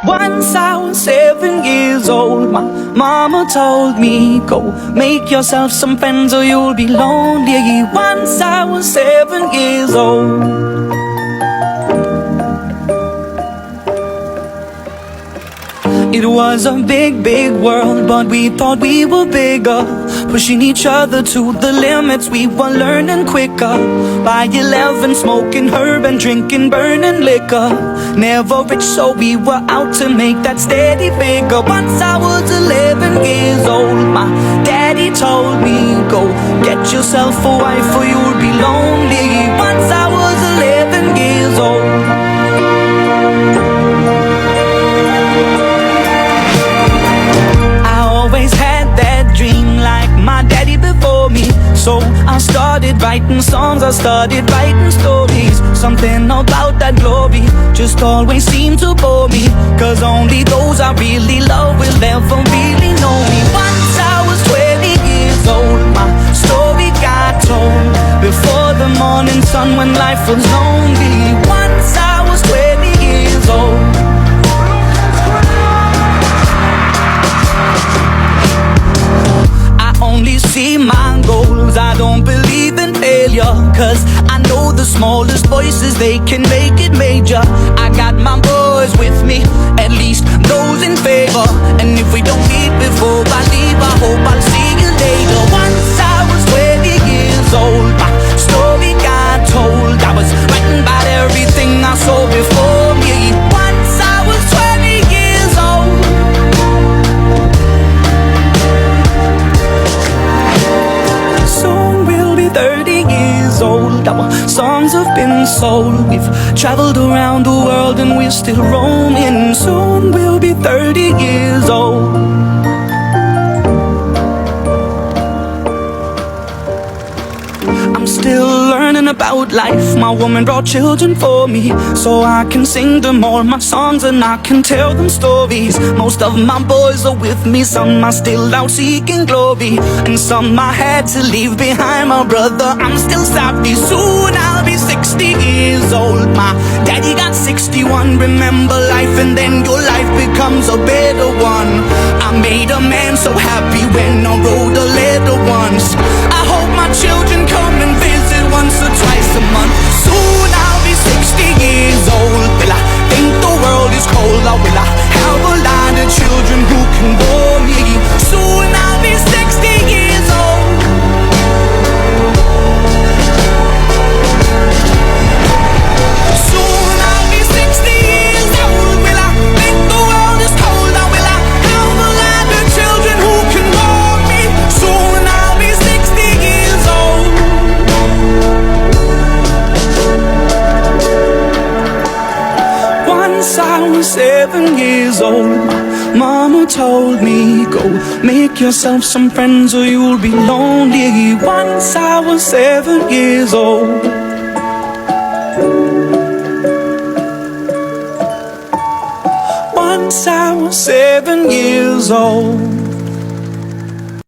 Once I was 7 years old, my mama told me, go make yourself some friends or you'll be lonely. Once I was 7 years old. It was a big, big world, but we thought we were bigger, pushing each other to the limits. We were learning quicker. By 11, smoking herb and drinking burning liquor. Never rich, so we were out to make that steady figure. Once I was 11 years old, my daddy told me, go get yourself a wife or you'll be lonely. Once I was 11 years old. So I started writing songs, I started writing stories. Something about that glory just always seemed to bore me, 'cause only those I really love will ever really know me. Once I was 20 years old, my story got told before the morning sun when life was lonely. Once I was 20 years old. Only see my goals, I don't believe in failure, 'cause I know the smallest voices, they can make it major. I got my boys with me, at least those in favor. And if we don't meet before I leave, I hope I'll see you later. Once I was 20 years old, my story got told. I was writing about everything I saw before me. Once I was 20 years old. Soon we'll be 30 years old. Our songs have been sold. We've traveled around the world and we're still roaming. Soon we'll be 30 years old. I'm still learning about life. My woman brought children for me, so I can sing them all my songs and I can tell them stories. Most of my boys are with me, some are still out seeking glory, and some I had to leave behind. My brother, I'm still sorry. Soon I'll be 60 years old. My daddy got 61. Remember life and then your life becomes a better one. I made a man so happy when I wrote a letter once. I hope my children come and visit once or twice a month. Soon I'll be 60 years old. Will I think the world is cold, or will I have a lot of children who can bore me? Soon I'll be 60 years old. Soon I'll be 60 years old. Will I think the world is cold, or will I have a lot of children who can bore me? Soon I'll be 60 years old. Once I was 7 years old, mama told me, go make yourself some friends or you'll be lonely. Once I was 7 years old. Once I was 7 years old.